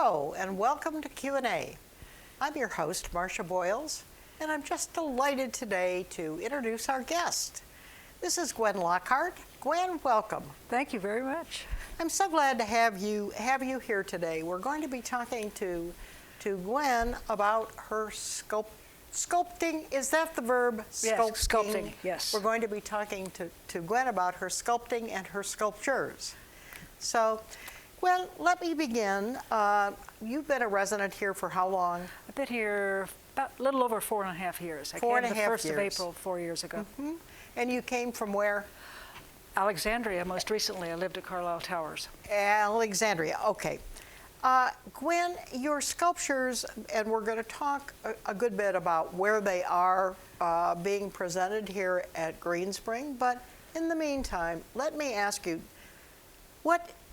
Hello and welcome to Q&A. I'm your host, Marcia Boyles, and I'm just delighted today to introduce our guest. This is Gwen Lockhart. Gwen, welcome. Thank you very much. I'm so glad to have you here today. We're going to be talking to Gwen about her sculpting. Is that the verb? Yes, sculpting, yes. We're going to be talking to Gwen about her sculpting and her sculptures. So, Gwen, let me begin. You've been a resident here for how long? I've been here about a little over 4.5 years. I came the 1st of April 4 years ago. Mm-hmm. And you came from where? Alexandria, most recently. I lived at Carlisle Towers. Alexandria, okay. Gwen, your sculptures, and we're going to talk a good bit about where they are being presented here at Greenspring, but in the meantime, let me ask you,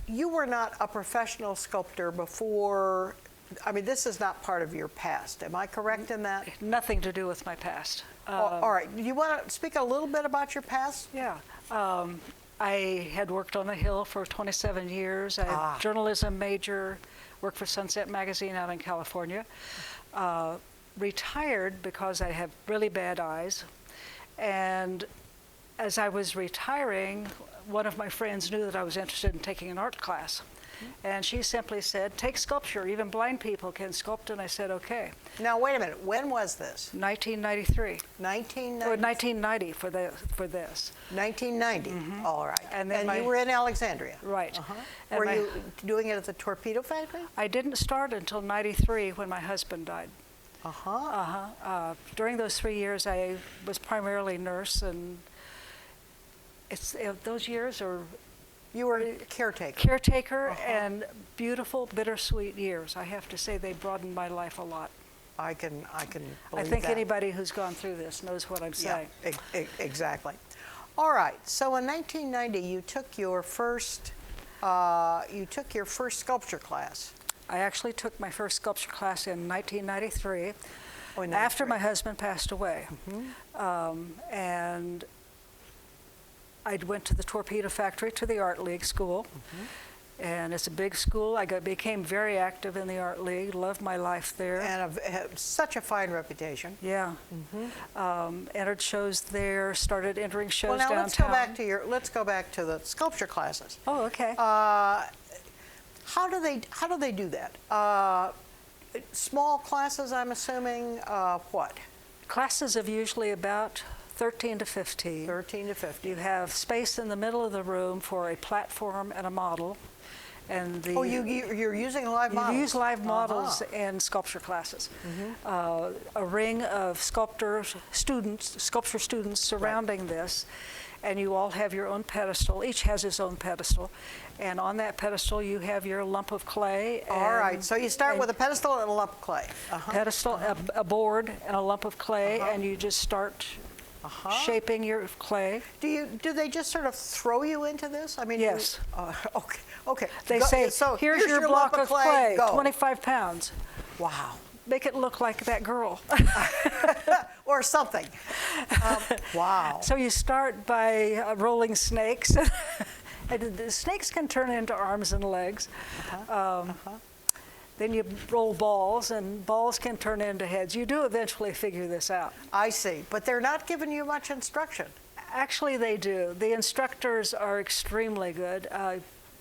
you were not a professional sculptor before. I mean, this is not part of your past. Am I correct in that? Nothing to do with my past. All right. You want to speak a little bit about your past? Yeah. I had worked on the Hill for 27 years. I'm a journalism major, worked for Sunset Magazine out in California. Retired because I have really bad eyes. And as I was retiring, one of my friends knew that I was interested in taking an art class. And she simply said, take sculpture, even blind people can sculpt, and I said, okay. Now, wait a minute, when was this? 1993. 1990? Or 1990 for this. 1990, all right. And you were in Alexandria? Right. Were you doing it at the torpedo factory? I didn't start until 93 when my husband died. During those 3 years, I was primarily nurse, and those years are... You were caretaker. Caretaker, and beautiful, bittersweet years. I have to say they broadened my life a lot. I can believe I think that. anybody who's gone through this knows what I'm saying. Yeah, exactly. All right. So in 1990, you took your first sculpture class. I actually took my first sculpture class in 1993, in after my husband passed away, and I went to the Torpedo Factory, to the Art League school, and it's a big school. I became very active in the Art League, loved my life there. And have such a fine reputation. Yeah. Entered shows there, started entering shows downtown. Well, now let's go back to the sculpture classes. Oh, okay. How do they do that? Small classes, I'm assuming. What? Classes of usually about 13 to 15. 13 to 15. You have space in the middle of the room for a platform and a model. And you're using live models? You use live models in sculpture classes. A ring of sculpture students surrounding this, and you all have your own pedestal. Each has his own pedestal. And on that pedestal, you have your lump of clay. All right, so you start with a pedestal and a lump of clay. Pedestal, a board, and a lump of clay, and you just start shaping your clay. Do they just sort of throw you into this? I mean, yes. Okay. They say, so here's your block of clay, 25 pounds. Wow. Make it look like that girl. Or something. Wow. So you start by rolling snakes. And the snakes can turn into arms and legs. Then you roll balls, and balls can turn into heads. You do eventually figure this out. I see, but they're not giving you much instruction. Actually, they do. The instructors are extremely good,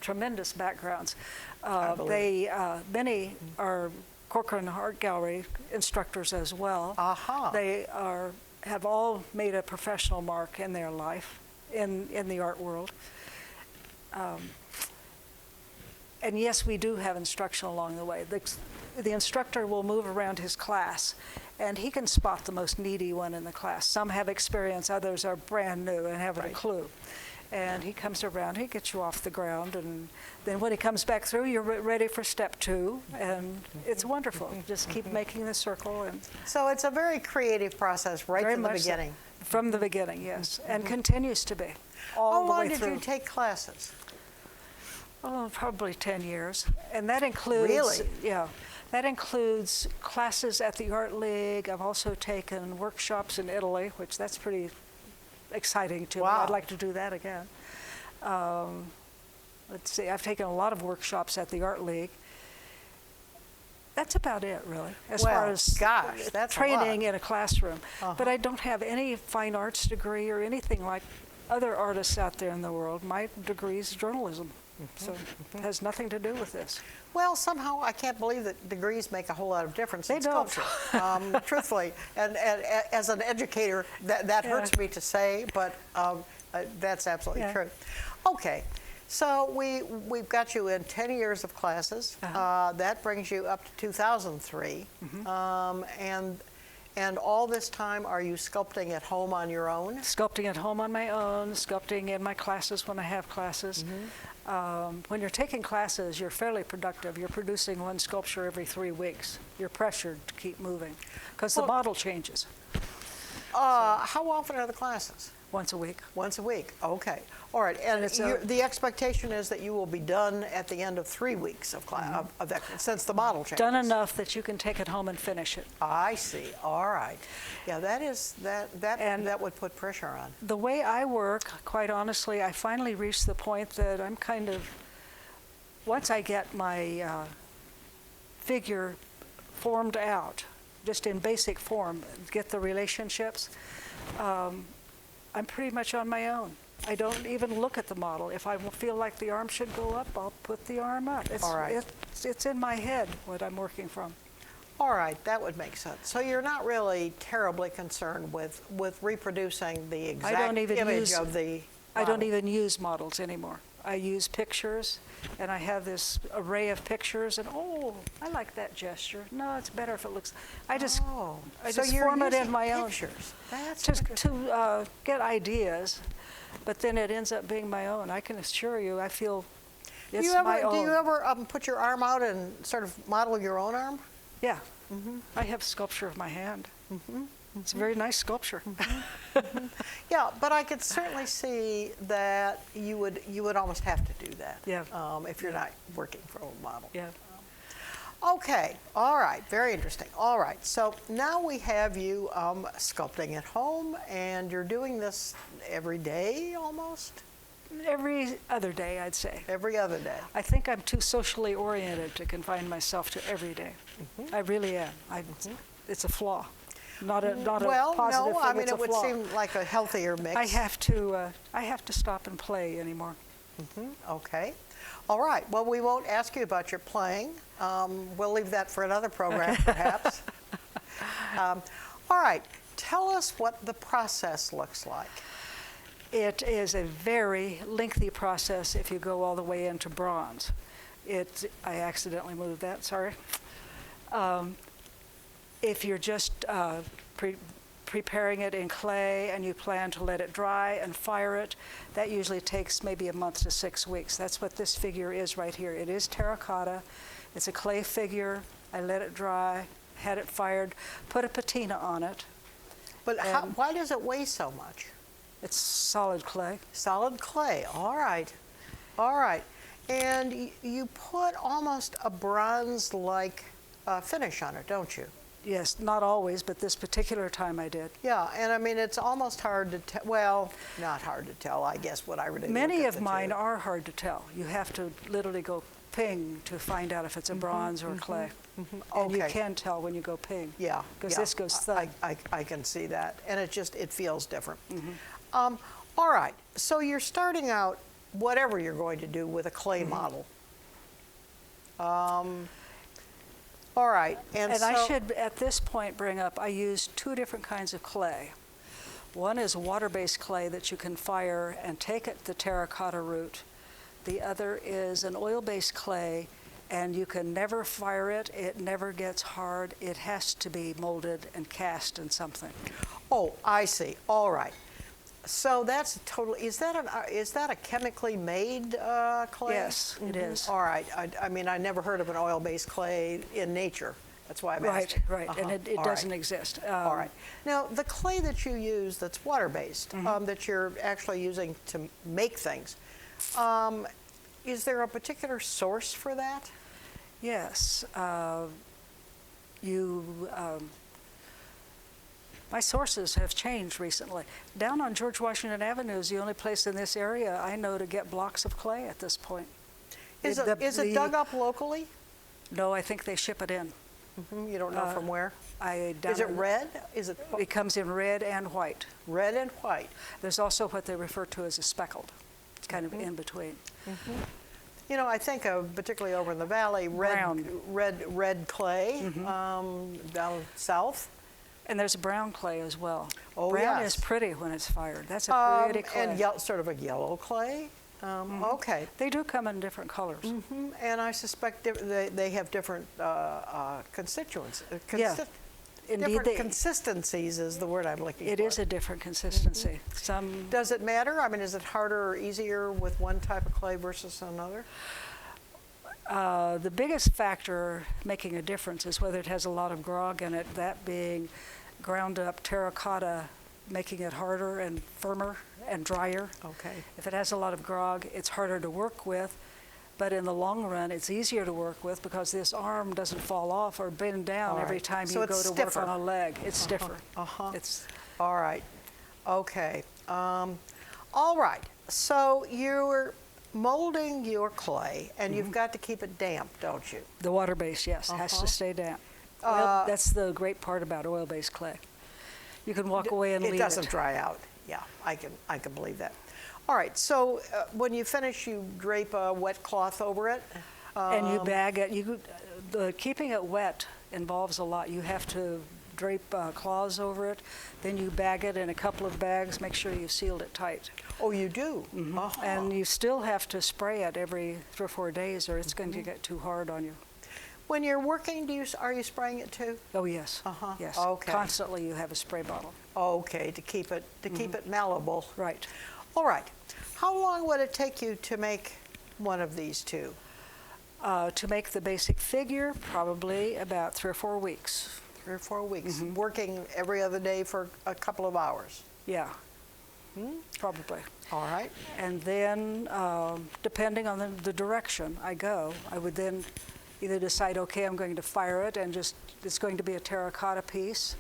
tremendous backgrounds. Many are Corcoran Art Gallery instructors as well. They have all made a professional mark in their life, in the art world. And yes, we do have instruction along the way. The instructor will move around his class, and he can spot the most needy one in the class. Some have experience, others are brand new and haven't a clue. And he comes around, he gets you off the ground, and then when he comes back through, you're ready for step 2, and it's wonderful. Just keep making the circle. And so it's a very creative process right from the beginning. So. From the beginning, yes, and continues to be all the way through. How long did you take classes? Oh, probably 10 years. And that includes... Really? Yeah. That includes classes at the Art League. I've also taken workshops in Italy, which that's pretty exciting too. Wow. I'd like to do that again. Let's see, I've taken a lot of workshops at the Art League. That's about it, really, as Well, far as gosh, that's a training lot. in a classroom. But I don't have any fine arts degree or anything like other artists out there in the world. My degree is journalism, so it has nothing to do with this. Well, somehow I can't believe that degrees make a whole lot of difference They in don't. sculpture. Truthfully, and as an educator, that hurts me to say, but that's absolutely Yeah. true. Okay, so we've got you in 10 years of classes. That brings you up to 2003, and all this time, are you sculpting at home on your own? Sculpting at home on my own, sculpting in my classes when I have classes. When you're taking classes, you're fairly productive. You're producing one sculpture every 3 weeks. You're pressured to keep moving because the model changes How often are the classes? once a week. Once a week, okay. All right, and it's the expectation is that you will be done at the end of 3 weeks of class, of that, since the model changes. Done enough that you can take it home and finish it. I see, all right. Yeah, that would put pressure on. The way I work, quite honestly, I finally reached the point that I'm kind of, once I get my figure formed out, just in basic form, get the relationships, I'm pretty much on my own. I don't even look at the model. If I feel like the arm should go up, I'll put the arm up. All right. It's in my head what I'm working from. All right, that would make sense. So you're not really terribly concerned with reproducing the exact image of the I don't model. even use models anymore. I use pictures, and I have this array of pictures, and I like that gesture. No, it's better if it looks. I just so you're form it in using my own. pictures. That's to get ideas, but then it ends up being my own. I can assure you, I feel it's my own. Do you ever put your arm out and sort of model your own arm? Yeah. I have sculpture of my hand. It's a very nice sculpture. Yeah, but I could certainly see that you would almost have to do that. Yeah. If you're not working for a model. Yeah. Okay. All right. Very interesting. All right. So now we have you sculpting at home, and you're doing this every day almost. Every other day, I'd say. Every other day. I think I'm too socially oriented to confine myself to every day. I really am. It's a flaw, not a Well, positive no. thing. I mean, it's a it would flaw. seem like a healthier mix. I have to stop and play anymore. Okay. All right. Well, we won't ask you about your playing. We'll leave that for another program, perhaps. All right. Tell us what the process looks like. It is a very lengthy process if you go all the way into bronze. I accidentally moved that, sorry. If you're just preparing it in clay and you plan to let it dry and fire it, that usually takes maybe a month to 6 weeks. That's what this figure is right here. It is terracotta. It's a clay figure. I let it dry, had it fired, put a patina on it. But why does it weigh so much? It's solid clay. Solid clay. All right. All right. And you put almost a bronze-like finish on it, don't you? Yes, not always, but this particular time I did. Yeah, and I mean, it's almost hard to tell. Well, not hard to tell, I guess, what I really Many look at of the mine two. are hard to tell. You have to literally go ping to find out if it's a bronze or clay. And you Okay. can tell when you go ping. Yeah. Because yeah. this goes thud. I can see that, and it feels different. All right, so you're starting out, whatever you're going to do, with a clay model. All right, and so, I should, at this point, bring up, I use 2 different kinds of clay. One is water-based clay that you can fire and take it the terracotta route. The other is an oil-based clay, and you can never fire it. It never gets hard. It has to be molded and cast in something. Oh, I see. All right. So that's totally. Is that a chemically made clay? Yes, it is. All right. I mean, I never heard of an oil-based clay in nature. That's why I'm asking. Right, and it All doesn't right. exist. All right. Now, the clay that you use that's water-based, that you're actually using to make things, is there a particular source for that? Yes. My sources have changed recently. Down on George Washington Avenue is the only place in this area I know to get blocks of clay at this point. Is it dug up locally? No, I think they ship it in. You don't know from where? Is it red? Is it It comes in red and white. red and white? There's also what they refer to as a speckled. It's kind of in between. You know, I think of, particularly over in the valley, Brown. red clay down south. And there's a brown clay as well. Oh, brown yes. is pretty when it's fired. That's a pretty clay. And sort of a yellow clay. Okay. They do come in different colors. And I suspect they have different constituents. Yeah. Indeed, Different consistencies is the word I'm looking for. it is a different consistency. Some Does it matter? I mean, is it harder or easier with one type of clay versus another? The biggest factor making a difference is whether it has a lot of grog in it, that being ground up terracotta, making it harder and firmer and drier. Okay. If it has a lot of grog, it's harder to work with, but in the long run, it's easier to work with because this arm doesn't fall off or bend down All every right. time So you go it's to stiffer. work on a leg. It's stiffer. It's All right. Okay. All right. So you're molding your clay, and you've got to keep it damp, don't you? the water base, yes, has to stay damp. That's the great part about oil-based clay. You can walk away and leave it. It doesn't dry out. Yeah, I can believe that. All right. So when you finish, you drape a wet cloth over it. And you bag it. Keeping it wet involves a lot. You have to drape cloths over it, then you bag it in a couple of bags, make sure you sealed it tight. Oh, you do? And you still have to spray it every 3 or 4 days or it's going to get too hard on you. When you're working, are you spraying it too? Oh, yes. Yes. Okay. Constantly you have a spray bottle. Okay, to keep it malleable. Right. All right. How long would it take you to make one of these two? To make the basic figure, probably about 3 or 4 weeks. 3 or 4 weeks. Working every other day for a couple of hours. Yeah. Probably. All right. And then, depending on the direction I go, I would then either decide, okay, I'm going to fire it and it's going to be a terracotta piece,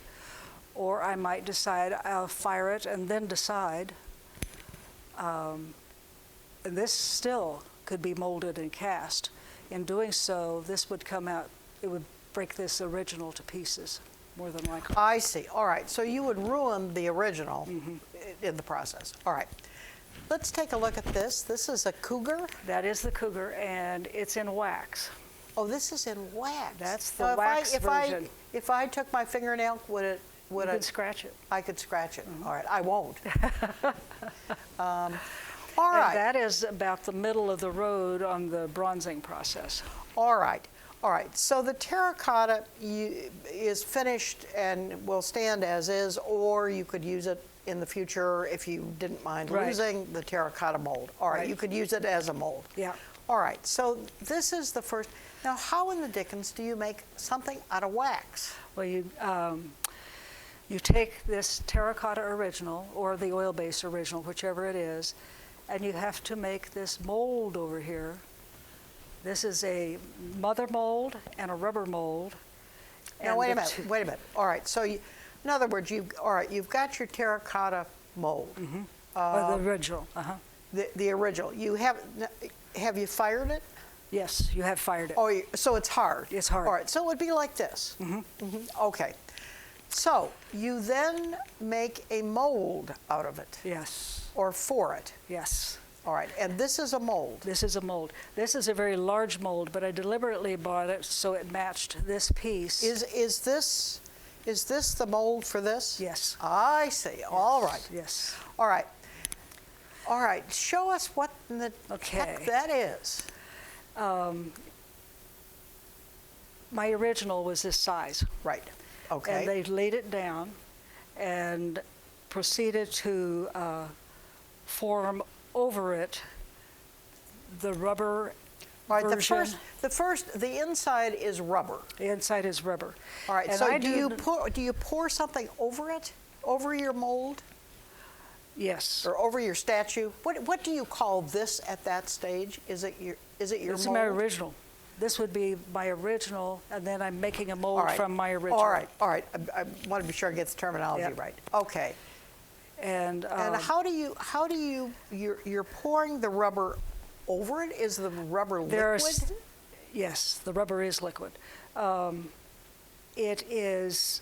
or I might decide I'll fire it and then decide. And this still could be molded and cast. In doing so, this would come out, it would break this original to pieces, more than likely. I see. All right. So you would ruin the original in the process. All right. Let's take a look at this. This is a cougar. That is the cougar, and it's in wax. Oh, this is in wax. That's the wax version. If I took my fingernail, would You it? could scratch it. I could scratch it. All right. I won't. All And right. that is about the middle of the road on the bronzing process. All right. All right. So the terracotta is finished and will stand as is, or you could use it in the future if you didn't mind Right. losing the terracotta mold. All right. Right. You could use it as a mold. Yeah. All right. So this is the first. Now, how in the dickens do you make something out of wax? Well, you take this terracotta original or the oil-based original, whichever it is, and you have to make this mold over here. This is a mother mold and a rubber mold. Now, and wait a the minute. Wait a minute. All right. So, in other words, you've got your terracotta mold. or the original. The original. Have you fired it? Yes, you have fired it. Oh, so it's hard. It's hard. All right. So it would be like this. Okay. So you then make a mold out of it, Yes, or for it. yes. All right. And this is a mold. This is a mold. This is a very large mold, but I deliberately bought it so it matched this piece. Is this the mold for this? Yes. I see. All right. Yes. All right. All right. Show us what in the heck Okay. that is. My original was this size. Right. And Okay. they laid it down and proceeded to form over it the rubber All right. version. The inside is rubber. The inside is rubber. All right. And So I do you pour something over it, over your mold, Yes. or over your statue? What do you call this at that stage? Is it your This is mold? my original. This would be my original, and then I'm making a mold All right. from my original. All right. All right. I want to be sure I get the terminology Yep. right. Okay. And And how do you're pouring the rubber over it? Is the rubber liquid? yes, the rubber is liquid. it is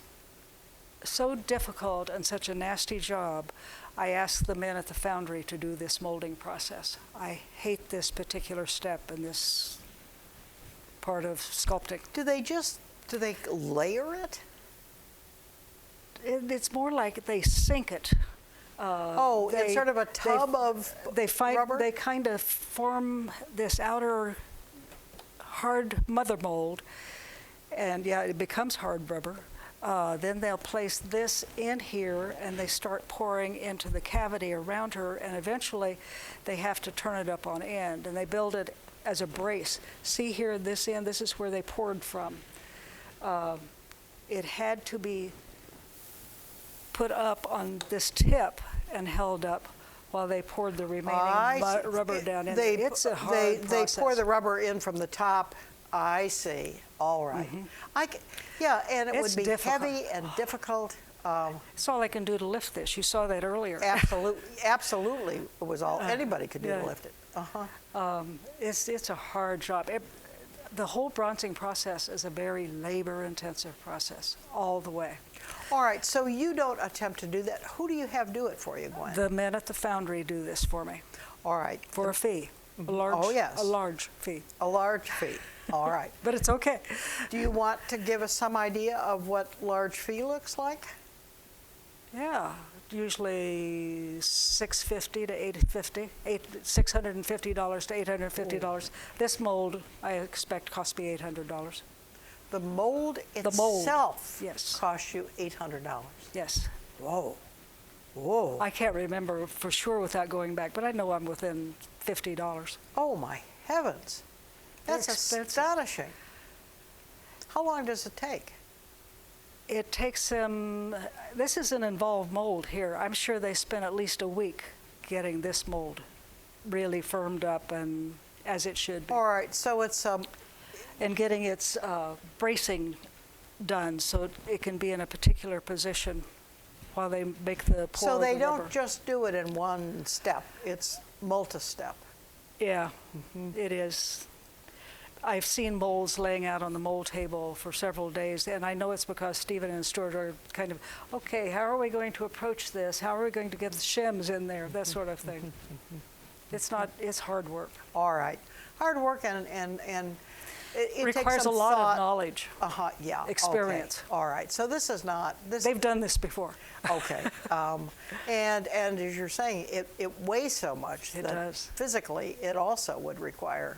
so difficult and such a nasty job. I asked the men at the foundry to do this molding process. I hate this particular step in this part of sculpting. Do they layer it? It's more like they sink it. It's sort of a tub of rubber? They kind of form this outer hard mother mold, and yeah, it becomes hard rubber. Then they'll place this in here, and they start pouring into the cavity around her, and eventually they have to turn it up on end, and they build it as a brace. See here, this end, this is where they poured from. It had to be put up on this tip and held up while they poured the remaining rubber down in. It's a hard process. They pour the rubber in from the top. I see. All right. And it would be heavy and difficult. It's all I can do to lift this. You saw that earlier. Absolutely. It was all anybody could do to lift it. It's a hard job. The whole bronzing process is a very labor-intensive process all the way. All right, so you don't attempt to do that. Who do you have do it for you, Gwen? The men at the foundry do this for me. All right. For a fee. A large fee. A large fee. All right. But it's okay. Do you want to give us some idea of what large fee looks like? Yeah, usually $650 to $850, $650 to $850. This mold, I expect, cost me $800. The mold itself costs you $800. Yes. Whoa. Whoa. I can't remember for sure without going back, but I know I'm within $50. Oh my heavens. That's astonishing. How long does it take? It takes them, this is an involved mold here. I'm sure they spent at least a week getting this mold really firmed up and as it should be. All right, so it's and getting its bracing done so it can be in a particular position while they make the pour. So they the don't rubber. just do it in one step, it's multi-step. Yeah, it is. I've seen molds laying out on the mold table for several days, and I know it's because Stephen and Stuart are kind of, okay, how are we going to approach this? How are we going to get the shims in there? That sort of thing. It's hard work. All right. Hard work and it requires takes some a lot thought. of knowledge. Yeah. Experience. Okay. All right. So this is not. They've done this before. Okay. And as you're saying, it weighs so much it that does. physically it also would require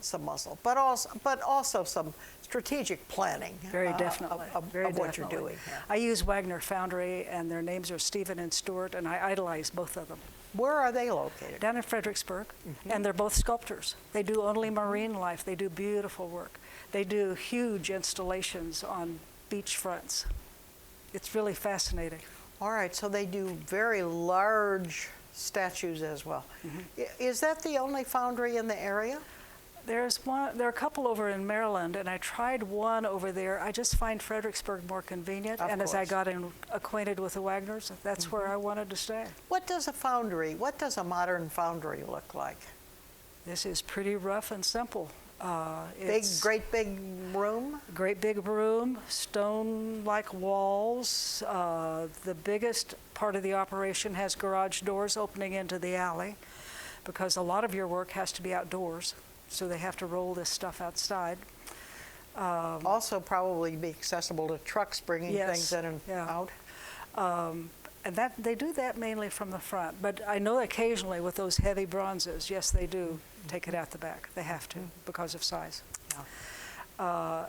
some muscle, but also some strategic planning. Very definitely. Of what you're doing. Yeah. I use Wagner Foundry, and their names are Stephen and Stuart, and I idolize both of them. Where are they located? Down in Fredericksburg, and they're both sculptors. They do only marine life. They do beautiful work. They do huge installations on beach fronts. It's really fascinating. All right, so they do very large statues as well. Is that the only foundry in the area? There are a couple over in Maryland, and I tried one over there. I just find Fredericksburg more convenient, Of and as I course. got acquainted with the Wagners, that's where I wanted to stay. What does a modern foundry look like? This is pretty rough and simple. Great big room? Great big room, stone-like walls. The biggest part of the operation has garage doors opening into the alley because a lot of your work has to be outdoors, so they have to roll this stuff outside. Also probably be accessible to trucks bringing things in and out? And that they do that mainly from the front, but I know occasionally with those heavy bronzes, yes, they do take it out the back. They have to because of size. Yeah.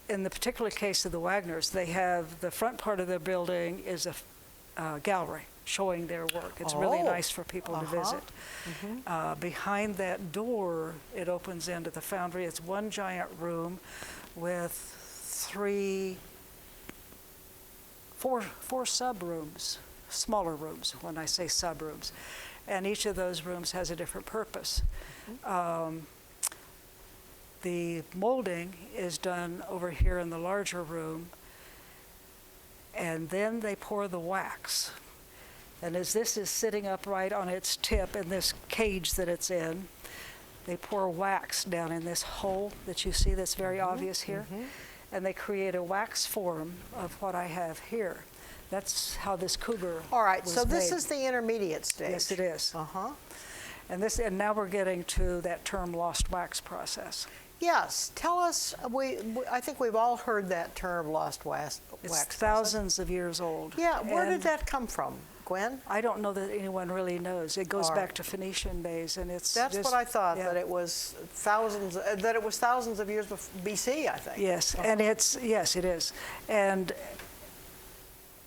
In the particular case of the Wagners, they have the front part of their building is a gallery showing their work. It's really nice for people to visit. Behind that door, it opens into the foundry. It's one giant room with four sub-rooms, smaller rooms when I say sub-rooms. And each of those rooms has a different purpose. The molding is done over here in the larger room, and then they pour the wax. And as this is sitting upright on its tip in this cage that it's in, they pour wax down in this hole that you see that's very obvious here. and they create a wax form of what I have here. That's how this cougar All right, was so this made. is the intermediate stage. Yes, it is. Uh-huh. And now we're getting to that term lost wax process. Yes, tell us, I think we've all heard that term, lost wax It's process. thousands of years old. Yeah, where did And that come from, Gwen? I don't know that anyone really knows. It goes All back right. to Phoenician days, and it's That's just, what I thought, yeah. that it was thousands of years BC, I think. Yes, and yes, it is. And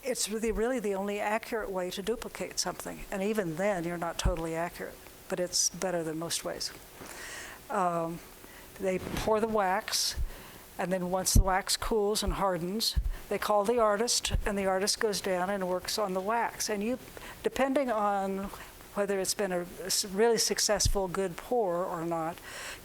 it's really the only accurate way to duplicate something. And even then, you're not totally accurate, but it's better than most ways. They pour the wax, and then once the wax cools and hardens, they call the artist, and the artist goes down and works on the wax. And depending on whether it's been a really successful, good pour or not,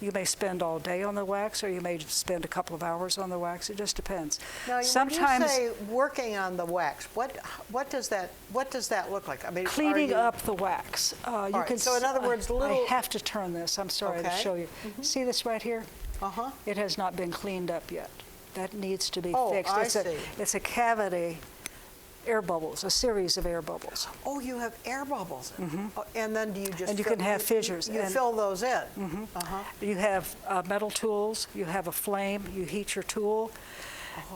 you may spend all day on the wax, or you may spend a couple of hours on the wax. It just depends. Now, Sometimes when you say working on the wax, what does that look like? I mean, cleaning up the wax. You can. so in other words, I have to turn this. I'm sorry to Okay. show you. See this right here? Uh-huh. It has not been cleaned up yet. That needs to be Oh, fixed. I see. It's a cavity, air bubbles, a series of air bubbles. Oh, you have air bubbles. Oh, and then do you just And you can have fissures. You And- fill those in. Uh-huh. You have metal tools, you have a flame, you heat your tool,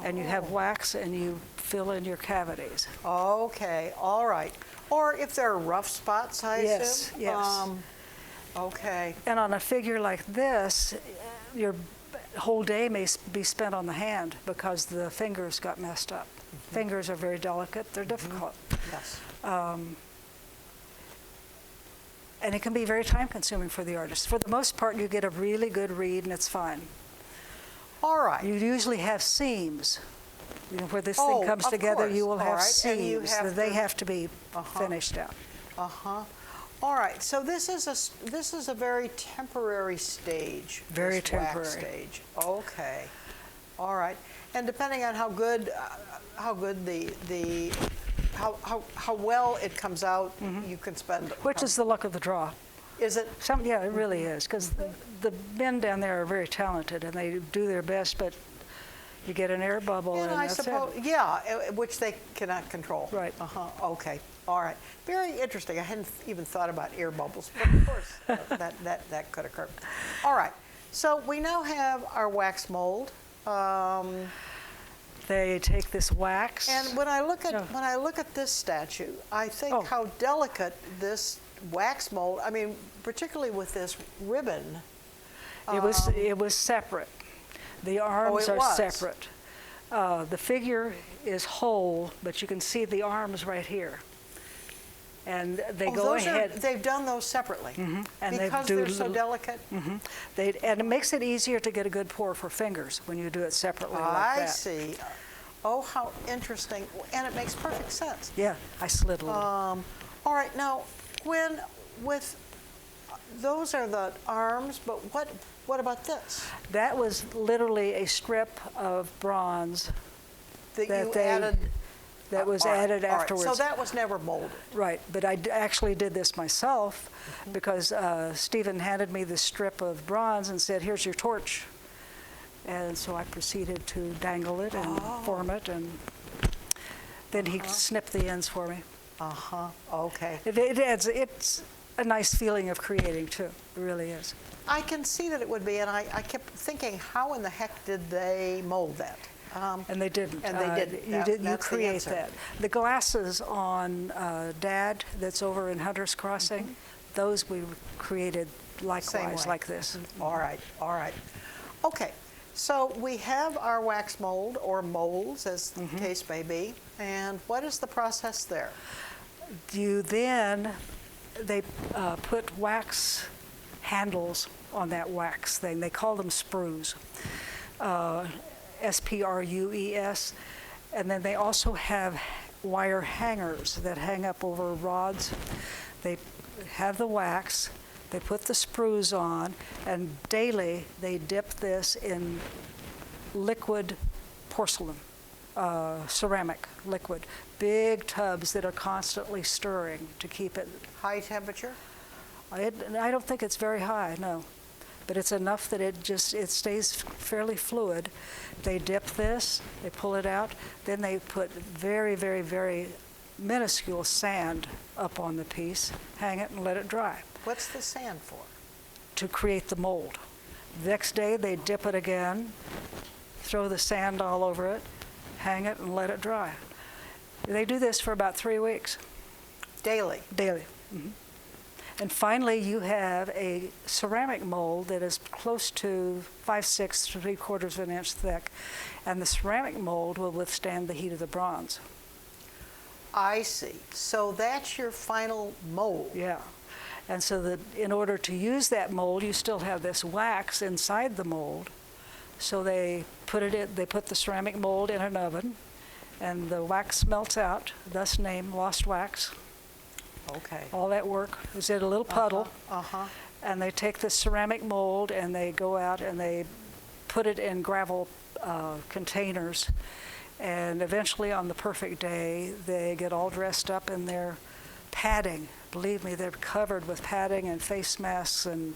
and you have wax, and you fill in your cavities. Okay, all right. Or if there are rough spots, I Yes, assume? yes. Okay. And on a figure like this, your whole day may be spent on the hand because the fingers got messed up. Fingers are very delicate, they're difficult. Yes. And it can be very time consuming for the artist. For the most part, you get a really good read and it's fine. All right. You usually have seams. You know, where this Oh, thing comes of together, you will course. All have right. And you seams. have that they to- have to be finished out. Uh-huh. All right. So this is a very temporary stage. Very this wax temporary. stage. Okay. All right. And depending on how good how well it comes out, you can spend. Which is the luck of the draw. Is it? Yeah, it really is, because the men down there are very talented and they do their best, but you get an air bubble and I that's suppose, it. yeah, which they cannot control. Right. Okay. All right. Very interesting. I hadn't even thought about air bubbles, but of course that could occur. All right. So we now have our wax mold. They take this wax. And when I look at this statue, I think how delicate this wax mold. I mean, particularly with this ribbon. It was separate. The arms it are was. separate. The figure is whole, but you can see the arms right here. And they go ahead. They've done those separately And they because do they're so little- delicate. And it makes it easier to get a good pour for fingers when you do it separately like that. I see. Oh, how interesting. And it makes perfect sense. Yeah, I slid a little. All right, now, Gwen, those are the arms, but what about this? That was literally a strip of bronze That that you they- added? that was All right, added all right. afterwards. So that was never molded? Right, but I actually did this myself because Stephen handed me this strip of bronze and said, "Here's your torch." And so I proceeded to dangle it and form it, and then he snipped the ends for me. Okay. It's a nice feeling of creating, too. It really is. I can see that it would be, and I kept thinking, how in the heck did they mold that? And they didn't. And they didn't. You That's the create answer. that. The glasses on Dad that's over in Hunter's Crossing, those we created likewise way. like this. All right, all right. Okay, so we have our wax mold, or molds, as the case may be, and what is the process there? They put wax handles on that wax thing. They call them sprues, S-P-R-U-E-S. And then they also have wire hangers that hang up over rods. They have the wax, they put the sprues on, and daily they dip this in liquid porcelain, ceramic liquid, big tubs that are constantly stirring to keep it. High temperature? I don't think it's very high, no. but it's enough that it stays fairly fluid. They dip this, they pull it out, then they put very, very, very minuscule sand up on the piece, hang it and let it dry What's the sand for? to create the mold. Next day they dip it again, throw the sand all over it, hang it and let it dry. They do this for about 3 weeks. Daily? Daily. Mhm. And finally, you have a ceramic mold that is close to 5/6, 3/4 of an inch thick, and the ceramic mold will withstand the heat of the bronze. I see. So that's your final mold. Yeah. And so that in order to use that mold, you still have this wax inside the mold. So they put the ceramic mold in an oven, and the wax melts out, thus name lost wax. Okay. All that work is in a little puddle. Uh-huh. And they take the ceramic mold and they go out and they put it in gravel containers. And eventually on the perfect day, they get all dressed up in their padding. Believe me, they're covered with padding and face masks and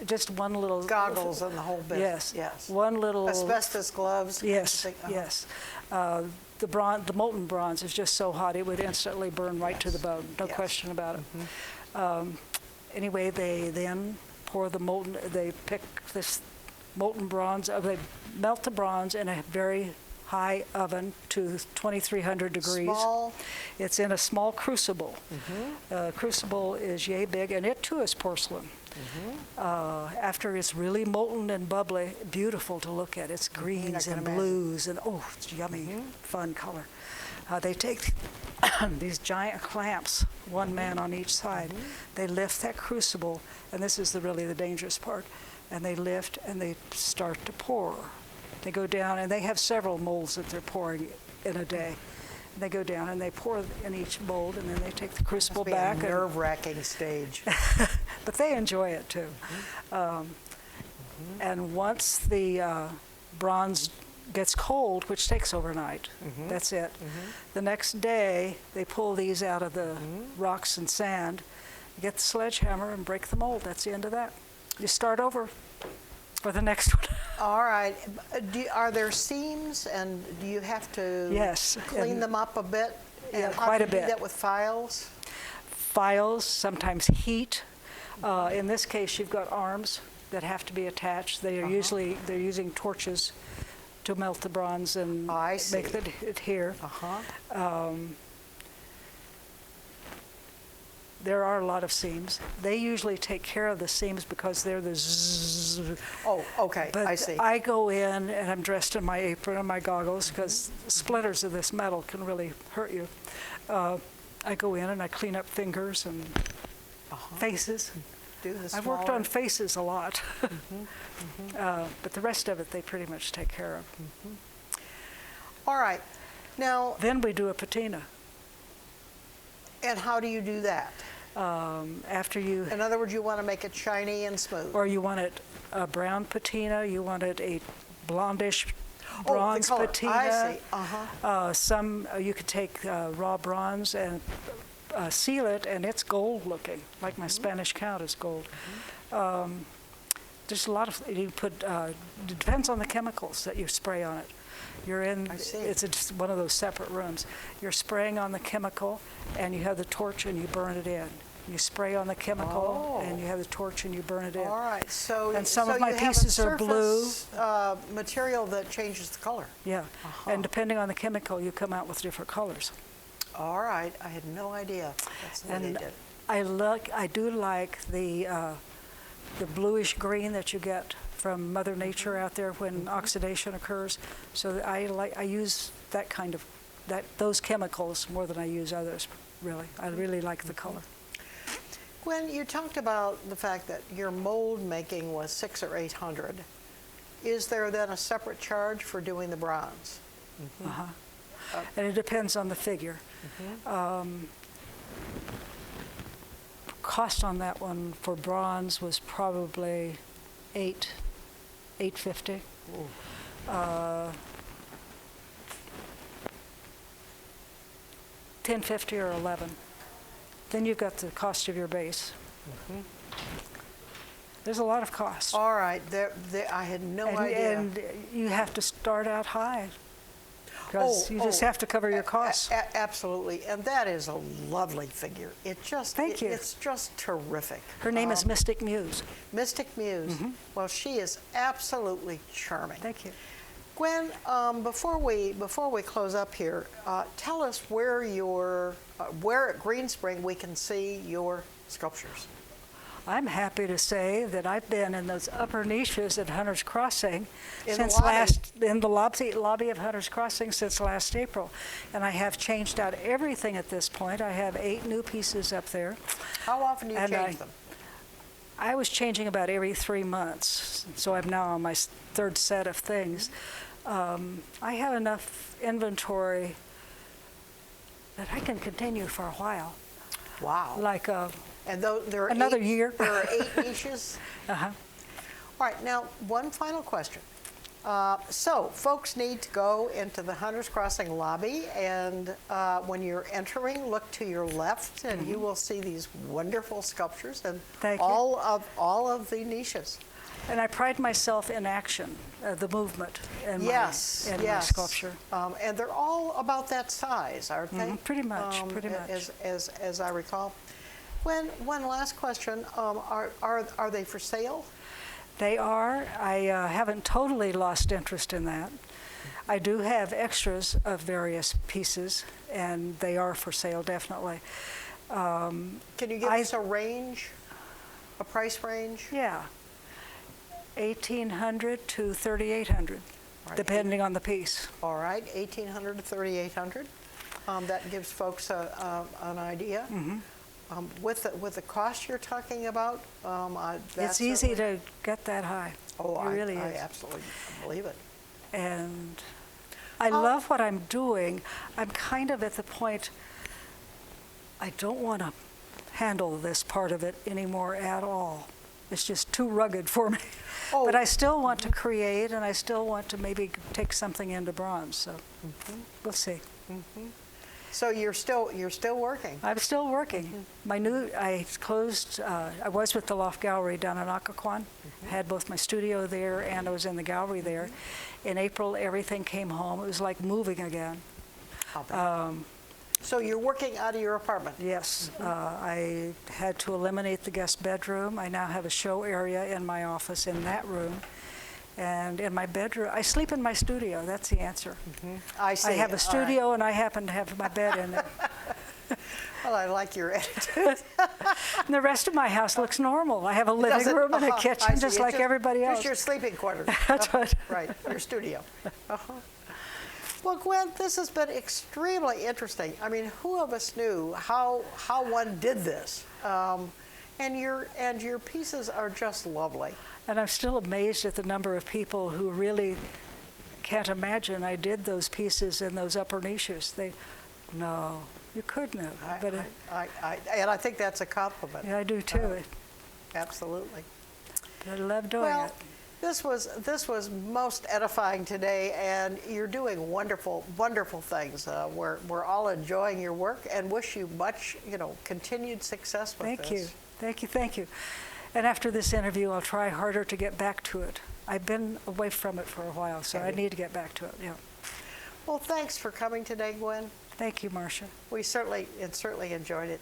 just one little... Goggles and the whole bit. Yes. Yes. One little... Asbestos gloves. Yes, Uh-huh. yes. The molten bronze is just so hot, it would instantly burn right to the bone, no Yes. question about it. Anyway, they then they pick this molten bronze, they melt the bronze in a very high oven to 2,300 degrees. Small. It's in a small crucible. Crucible is yay big, and it too is porcelain. After it's really molten and bubbly, beautiful to look at. It's greens can and imagine. blues and it's yummy, fun color. They take these giant clamps, one man on each side. They lift that crucible, and this is really the dangerous part, and they lift and they start to pour. They go down, and they have several molds that they're pouring in a day. And they go down and they pour in each mold, and then they take the crucible Must be back. a nerve-wracking stage. But they enjoy it too. And once the bronze gets cold, which takes overnight, that's it. The next day, they pull these out of the rocks and sand, get the sledgehammer and break the mold. That's the end of that. You start over for the next one. All right. Are there seams, and do you have to Yes, clean and- them up a bit? Yeah, And how quite do a you do bit. that with files? Files, sometimes heat. In this case, you've got arms that have to be attached. They are they're using torches to melt the bronze and I see. make it adhere. There are a lot of seams. They usually take care of the seams because they're the zzz. Oh, okay. But I see. I go in and I'm dressed in my apron and my goggles because splinters of this metal can really hurt you. I go in and I clean up fingers and faces. Do the I've worked smaller- on faces a lot. But the rest of it they pretty much take care of. All right. Now, Then we do a patina. and how do you do that? After you, In other words, you want to make it shiny and smooth. or you want it a brown patina, you want it a blondish Oh, the bronze color. patina. I see. Some you could take raw bronze and seal it, and it's gold looking, like my Spanish count is gold. There's a lot of you put. It depends on the chemicals that you spray on it. You're in. I see. It's just one of those separate rooms. You're spraying on the chemical, and you have the torch, and you burn it in. You spray on the chemical, and you have the torch, and you burn it in. All right. So, And some so of my you have a pieces are blue. surface, material that changes the color. Yeah, and depending on the chemical, you come out with different colors. All right. I had no idea. That's what they And did. I do like the bluish green that you get from Mother Nature out there when oxidation occurs. So I use that kind of those chemicals more than I use others. Really, I really like the color. Gwen, you talked about the fact that your mold making was $600 or $800. Is there then a separate charge for doing the bronze? And it depends on the figure. Cost on that one for bronze was probably $850. $10.50 or $11. Then you've got the cost of your base. There's a lot of cost. All right, I had no idea. And you have to start out high, because you just have to cover your costs. Absolutely, and that is a lovely figure. Thank you. It's just terrific. Her name is Mystic Muse. Mystic Muse. Well, she is absolutely charming. Thank you. Gwen, before we close up here, tell us where at Green Spring we can see your sculptures. I'm happy to say that I've been in those upper niches at Hunter's Crossing In the lobby of Hunter's Crossing since last April, and I have changed out everything at this point. I have 8 new pieces up there. How often do you change them? I was changing about every 3 months, so I'm now on my 3rd set of things. I have enough inventory that I can continue for a while. Wow. Like and there are another year. There are 8 niches. Uh-huh. All right, now one final question. So folks need to go into the Hunter's Crossing lobby, and when you're entering, look to your left, and you will see these wonderful sculptures and all of the niches. And I pride myself in action, the movement in my sculpture. And they're all about that size, aren't they? Pretty much, pretty much. As I recall. One last question, are they for sale? They are. I haven't totally lost interest in that. I do have extras of various pieces, and they are for sale, definitely. Can you give us a range, a price range? Yeah. $1,800 to $3,800, depending on the piece. All right, $1,800 to $3,800. That gives folks an idea. With the cost you're talking about, it's easy to get that high. Oh, it really I is. absolutely believe it. And I love what I'm doing. I'm kind of at the point, I don't want to handle this part of it anymore at all. It's just too rugged for me. Oh. But I still want to create, and I still want to maybe take something into bronze. So we'll see. So you're still working. I'm still working. I closed. I was with the Loft Gallery down in Occoquan. I had both my studio there, and I was in the gallery there. In April, everything came home. It was like moving again. So you're working out of your apartment? Yes. I had to eliminate the guest bedroom. I now have a show area in my office in that room. And in my bedroom, I sleep in my studio. That's the answer. I see. I have a studio, and I happen to have my bed in there. Well, I like your attitude. And the rest of my house looks normal. I have a living room and a kitchen, just like everybody else. Just your sleeping quarters. That's right. Right, your studio. Well, Gwen, this has been extremely interesting. I mean, who of us knew how one did this? And your pieces are just lovely. And I'm still amazed at the number of people who really can't imagine I did those pieces in those upper niches. No, you couldn't have. And I think that's a compliment. Yeah, I do too. Absolutely. I love doing it. This was most edifying today, and you're doing wonderful, wonderful things. We're all enjoying your work and wish you much, continued success with this. Thank you. And after this interview, I'll try harder to get back to it. I've been away from it for a while, so I need to get back to it. Yeah. Well, thanks for coming today, Gwen. Thank you, Marcia. We certainly enjoyed it.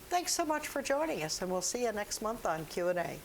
Thanks so much for joining us, and we'll see you next month on Q&A.